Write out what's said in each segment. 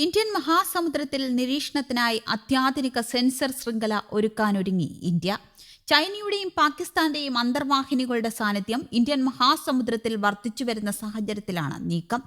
Indian മഹാസമുദ്രത്തിൽ നിരീക്ഷണത്തിനായി അത്യാധുനിക sensor ശൃംഖല ഒരുക്കാനൊരുങ്ങി India. ചൈനയുടെയും പാകിസ്ഥാന്റെയും അന്തർവാഹിനികളുടെ സാന്നിധ്യം ഇന്ത്യൻ മഹാസമുദ്രത്തിൽ വർദ്ധിച്ചുവരുന്ന സാഹചര്യത്തിലാണ് നീക്കം.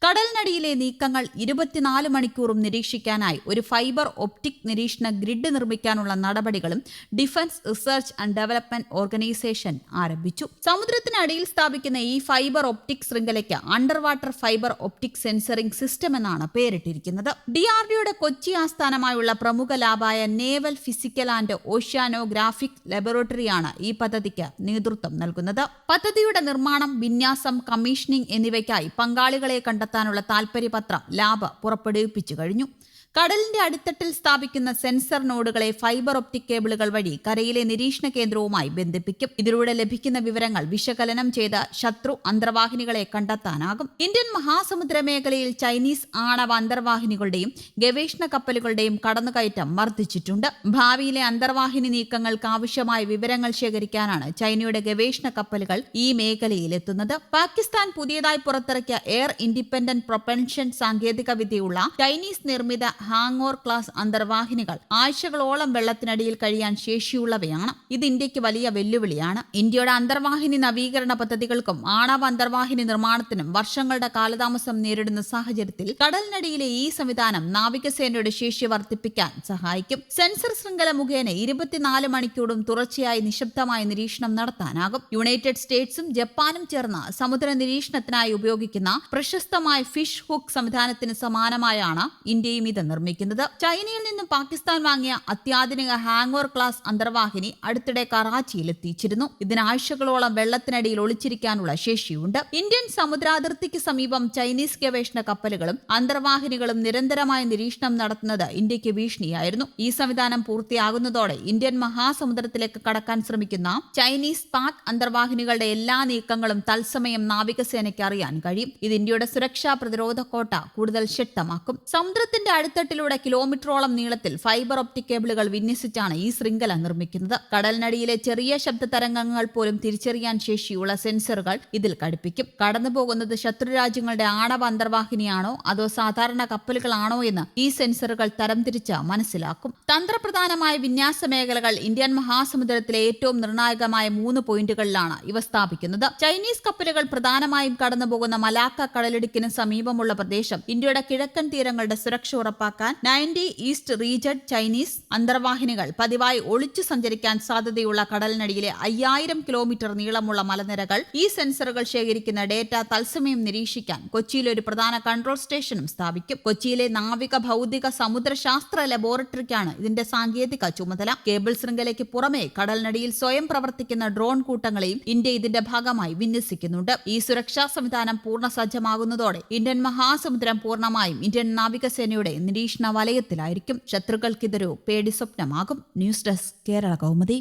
കടലിനടിയിലെ നീക്കങ്ങൾ 24 മണിക്കൂറും നിരീക്ഷിക്കാനായി ഒരു ഫൈബർ ഒപ്റ്റിക് നിരീക്ഷണ ഗ്രിഡ് നിർമ്മിക്കാനുള്ള നടപടികളും defence research and development organisation ആരംഭിച്ചു. സമുദ്രത്തിനടിയിൽ സ്ഥാപിക്കുന്ന ഈ ഫൈബർ ഒപ്റ്റിക് ശൃംഖലയ്ക്ക് under water fibre optic sensoring system എന്നാണ് പേരിട്ടിരിക്കുന്നത്. DRDOയുടെ കൊച്ചി ആസ്ഥാനമായുള്ള പ്രമുഖ ലാബായ നേവൽ ഫിസിക്കൽ ആൻഡ് ഓഷ്യാനോഗ്രാഫിക് ലബോറട്ടറിയാണ് ഈ പദ്ധതിക്ക് നേതൃത്വം നൽകുന്നത്. പദ്ധതിയുടെ നിർമ്മാണം, വിന്യാസം, കമ്മീഷനിംഗ് എന്നിവയ്ക്കായി പങ്കാളികളെ കണ്ടെത്താനുള്ള താൽപര്യപത്രം ലാബ് പുറപ്പെടുവിപ്പിച്ചു കഴിഞ്ഞു. കടലിന്റെ അടിത്തട്ടിൽ സ്ഥാപിക്കുന്ന സെൻസർ നോഡുകളെ ഫൈബർ ഒപ്റ്റിക് കേബിളുകൾ വഴി കരയിലെ നിരീക്ഷണ കേന്ദ്രവുമായി ബന്ധിപ്പിക്കും. ഇതിലൂടെ ലഭിക്കുന്ന വിവരങ്ങൾ വിശകലനം ചെയ്ത് ശത്രു അന്തർവാഹിനികളെ കണ്ടെത്താനാകും. ഇന്ത്യൻ മഹാസമുദ്ര മേഖലയിൽ ചൈനീസ് ആണവ അന്തർവാഹിനികളുടെയും ഗവേഷണ കപ്പലുകളുടെയും കടന്നുകയറ്റം വർദ്ധിച്ചിട്ടുണ്ട്. ഭാവിയിലെ അന്തർവാഹിനി നീക്കങ്ങൾക്ക് ആവശ്യമായ വിവരങ്ങൾ ശേഖരിക്കാനാണ് ചൈനയുടെ ഗവേഷണ കപ്പലുകൾ ഈ മേഖലയിലെത്തുന്നത്. പാകിസ്ഥാൻ പുതിയതായി പുറത്തിറക്കിയ എയർ ഇൻഡിപെൻഡന്റ് പ്രൊപ്പൽഷൻ സാങ്കേതിക വിദ്യയുള്ള ചൈനീസ് നിർമ്മിത ഹാങ്ങോർ ക്ലാസ് അന്തർവാഹിനികൾ ആഴ്ചകളോളം വെള്ളത്തിനടിയിൽ കഴിയാൻ ശേഷിയുള്ളവയാണ്. ഇത് ഇന്ത്യക്ക് വലിയ വെല്ലുവിളിയാണ്. ഇന്ത്യയുടെ അന്തർവാഹിനി നവീകരണ പദ്ധതികൾക്കും ആണവ അന്തർവാഹിനി നിർമ്മാണത്തിനും വർഷങ്ങളുടെ കാലതാമസം നേരിടുന്ന സാഹചര്യത്തിൽ കടലിനടിയിലെ ഈ സംവിധാനം നാവികസേനയുടെ ശേഷി വർദ്ധിപ്പിക്കാൻ സഹായിക്കും. സെൻസർ ശൃംഖല മുഖേന 24 മണിക്കൂറും തുടർച്ചയായി നിശബ്ദമായ നിരീക്ഷണം നടത്താനാകും. യുണൈറ്റഡ് സ്റ്റേറ്റ്സും ജപ്പാനും ചേർന്ന് സമുദ്ര നിരീക്ഷണത്തിനായി ഉപയോഗിക്കുന്ന പ്രശസ്തമായ ഫിഷ് ഹുക്ക് സംവിധാനത്തിന് സമാനമായാണ് ഇന്ത്യയും ഇത് നിർമ്മിക്കുന്നത്. ചൈനയിൽ നിന്നും പാകിസ്ഥാൻ വാങ്ങിയ അത്യാധുനിക ഹാങ്ങോർ ക്ലാസ് അന്തർവാഹിനി അടുത്തിടെ കറാച്ചിയിൽ എത്തിച്ചിരുന്നു. ഇതിന് ആഴ്ചകളോളം വെള്ളത്തിനടിയിൽ ഒളിച്ചിരിക്കാനുള്ള ശേഷിയുണ്ട്. ഇന്ത്യൻ സമുദ്രാതിർത്തിക്ക് സമീപം ചൈനീസ് ഗവേഷണ കപ്പലുകളും അന്തർവാഹിനികളും നിരന്തരമായ നിരീക്ഷണം നടത്തുന്നത് ഇന്ത്യക്ക് ഭീഷണിയായിരുന്നു. ഈ സംവിധാനം പൂർത്തിയാകുന്നതോടെ ഇന്ത്യൻ മഹാസമുദ്രത്തിലേക്ക് കടക്കാൻ ശ്രമിക്കുന്ന ചൈനീസ് പാക് അന്തർവാഹിനികളുടെ എല്ലാ നീക്കങ്ങളും തത്സമയം നാവികസേനയ്ക്ക് അറിയാൻ കഴിയും. ഇത് ഇന്ത്യയുടെ സുരക്ഷാ പ്രതിരോധ കോട്ട കൂടുതൽ ശക്തമാക്കും. സമുദ്രത്തിന്റെ അടിത്തട്ടിലൂടെ കിലോമീറ്ററോളം നീളത്തിൽ ഫൈബർ ഒപ്റ്റിക് കേബിളുകൾ വിന്യസിച്ചാണ് ഈ ശൃംഖല നിർമ്മിക്കുന്നത്. കടലിനടിയിലെ ചെറിയ ശബ്ദ തരംഗങ്ങൾ പോലും തിരിച്ചറിയാൻ ശേഷിയുള്ള സെൻസറുകൾ ഇതിൽ ഘടിപ്പിക്കും. കടന്നുപോകുന്നത് ശത്രുരാജ്യങ്ങളുടെ ആണവ അന്തർവാഹിനിയാണോ അതോ സാധാരണ കപ്പലുകളാണോ എന്ന് ഈ സെൻസറുകൾ തരംതിരിച്ച് മനസ്സിലാക്കും. തന്ത്രപ്രധാനമായ വിന്യാസ മേഖലകൾ ഇന്ത്യൻ മഹാസമുദ്രത്തിലെ ഏറ്റവും നിർണായകമായ 3 പോയിന്റുകളിലാണ് ഇവ സ്ഥാപിക്കുന്നത്. ചൈനീസ് കപ്പലുകൾ പ്രധാനമായും കടന്നുപോകുന്ന മലാക്ക കടലിടുക്കിന് സമീപമുള്ള പ്രദേശം ഇന്ത്യയുടെ കിഴക്കൻ തീരങ്ങളുടെ സുരക്ഷ ഉറപ്പാക്കാൻ 90 ഈസ്റ്റ് റീജൻ ചൈനീസ് അന്തർവാഹിനികൾ പതിവായി ഒളിച്ചു സഞ്ചരിക്കാൻ സാധ്യതയുള്ള കടലിനടിയിലെ 5000 കിലോമീറ്റർ നീളമുള്ള മലനിരകൾ ഈ സെൻസറുകൾ ശേഖരിക്കുന്ന ഡേറ്റ തത്സമയം നിരീക്ഷിക്കാൻ കൊച്ചിയിലെ ഒരു പ്രധാന കൺട്രോൾ സ്റ്റേഷനും സ്ഥാപിക്കും. കൊച്ചിയിലെ നാവിക ഭൗതിക സമുദ്രശാസ്ത്ര ലബോറട്ടറിക്കാണ് ഇതിന്റെ സാങ്കേതിക ചുമതല. കേബിൾ ശൃംഖലയ്ക്ക് പുറമെ കടലിനടിയിൽ സ്വയം പ്രവർത്തിക്കുന്ന ഡ്രോൺ കൂട്ടങ്ങളെയും ഇന്ത്യ ഇതിന്റെ ഭാഗമായി വിന്യസിക്കുന്നുണ്ട്. ഈ സുരക്ഷാ സംവിധാനം പൂർണ്ണ സജ്ജമാകുന്നതോടെ ഇന്ത്യൻ മഹാസമുദ്രം പൂർണ്ണമായും ഇന്ത്യൻ നാവികസേനയുടെ നിരീക്ഷണ വലയത്തിലായിരിക്കും. ശത്രുക്കൾക്കിതൊരു പേടി സ്വപ്നമാകും. News desk, Kerala Kaumudi.